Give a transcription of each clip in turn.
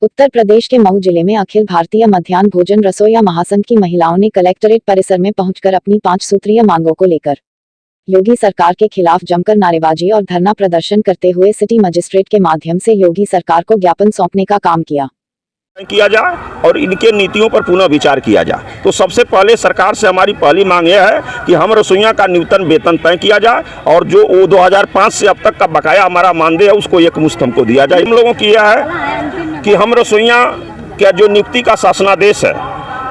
उत्तर प्रदेश के मऊ जिले में अखिल भारतीय मध्याह्न भोजन रसोइया महासंघ की महिलाओं ने कलेक्ट्रेट परिसर में पहुंचकर अपनी 5 सूत्रीय मांगों को लेकर योगी सरकार के खिलाफ जमकर नारेबाजी और धरना प्रदर्शन करते हुए सिटी मजिस्ट्रेट के माध्यम से योगी सरकार को ज्ञापन सौंपने का काम किया जाए और इनके नीतियों पर पुनः विचार किया जाए। तो सबसे पहले सरकार से हमारी पहली मांग यह है कि हम रसोइया का न्यूनतम वेतन तय किया जाए और जो 2005 से अब तक का बकाया हमारा मानदेय है उसको एकमुश्त हमको दिया जाए। हम लोगों की यह है कि हम रसोइया का जो नियुक्ति का शासनादेश है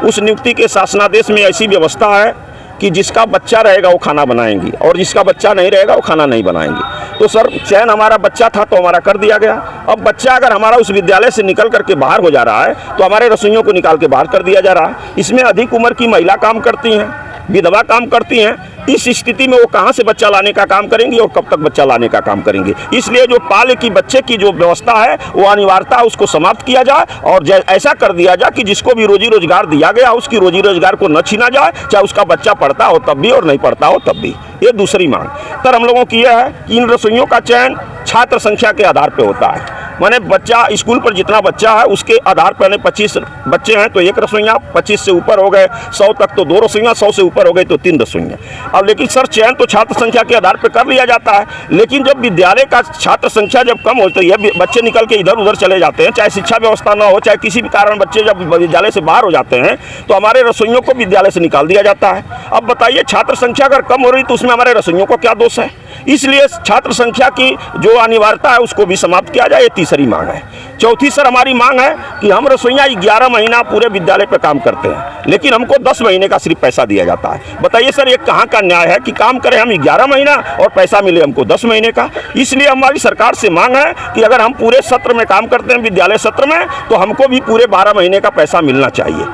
उस नियुक्ति के शासनादेश में ऐसी व्यवस्था है कि जिसका बच्चा रहेगा वो खाना बनाएंगी और जिसका बच्चा नहीं रहेगा वो खाना नहीं बनाएंगी। तो सर चयन हमारा बच्चा था तो हमारा कर दिया गया। अब बच्चा अगर हमारा उस विद्यालय से निकल करके बाहर हो जा रहा है तो हमारे रसोइयों को निकाल के बाहर कर दिया जा रहा है। इसमें अधिक उम्र की महिला काम करती हैं, विधवा काम करती हैं। इस स्थिति में वो कहाँ से बच्चा लाने का काम करेंगी और कब तक बच्चा लाने का काम करेंगे। इसलिए जो पाले की बच्चे की जो व्यवस्था है वो अनिवार्यता उसको समाप्त किया जाए और ऐसा कर दिया जाए कि जिसको भी रोजी रोजगार दिया गया उसकी रोजी रोजगार को न छीना जाए, चाहे उसका बच्चा पढ़ता हो तब भी और नहीं पढ़ता हो तब भी। ये दूसरी मांग। तर हम लोगों की यह है कि इन रसोइयों का चयन छात्र संख्या के आधार पर होता है। माने बच्चा स्कूल पर जितना बच्चा है उसके आधार पर 25 बच्चे हैं तो एक रसोइया, 25 से ऊपर हो गए 100 तक तो 2 रसोइया, 100 से ऊपर हो गए तो 3 रसोइया। अब लेकिन सर चयन तो छात्र संख्या के आधार पर कर लिया जाता है, लेकिन जब विद्यालय का छात्र संख्या जब कम होती है, बच्चे निकल के इधर उधर चले जाते हैं, चाहे शिक्षा व्यवस्था ना हो, चाहे किसी भी कारण बच्चे जब विद्यालय से बाहर हो जाते हैं तो हमारे रसोइयों को विद्यालय से निकाल दिया जाता है। अब बताइए छात्र संख्या अगर कम हो रही तो उसमें हमारे रसोइयों को क्या दोष है। इसलिए छात्र संख्या की जो अनिवार्यता है उसको भी समाप्त किया जाए। ये तीसरी मांग है। चौथी सर हमारी मांग है कि हम रसोइया 11 महीना पूरे विद्यालय पर काम करते हैं लेकिन हमको 10 महीने का सिर्फ पैसा दिया जाता है। बताइए सर ये कहाँ का न्याय है कि काम करें हम 11 महीना और पैसा मिले हमको 10 महीने का। इसलिए हमारी सरकार से मांग है कि अगर हम पूरे सत्र में काम करते हैं विद्यालय सत्र में तो हमको भी पूरे 12 महीने का पैसा मिलना चाहिए।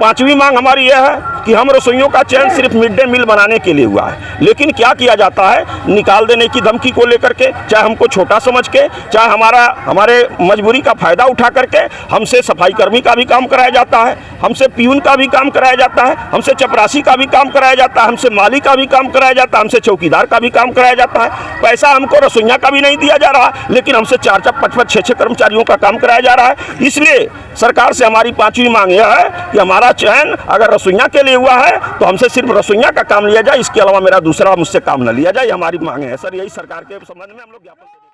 पांचवी मांग हमारी यह है कि हम रसोइयों का चयन सिर्फ मिड डे मील बनाने के लिए हुआ है, लेकिन क्या किया जाता है निकाल देने की धमकी को लेकर के, चाहे हमको छोटा समझ के, चाहे हमारे मजबूरी का फायदा उठा करके हमसे सफाई कर्मी का भी काम कराया जाता है, हमसे पियून का भी काम कराया जाता है, हमसे चपरासी का भी काम कराया जाता है, हमसे माली का भी काम कराया जाता है, हमसे चौकीदार का भी काम कराया जाता है। पैसा हमको रसोइया का भी नहीं दिया जा रहा, लेकिन हमसे 4-4, 5-5, 6-6 कर्मचारियों का काम कराया जा रहा है। इसलिए सरकार से हमारी पांचवी मांग यह है कि हमारा चयन अगर रसोइया के लिए हुआ है तो हमसे सिर्फ रसोइया का काम लिया जाए, इसके अलावा मेरा दूसरा मुझसे काम न लिया जाए। हमारी मांग है सर, यही सरकार के संबंध में हम लोग ज्ञापन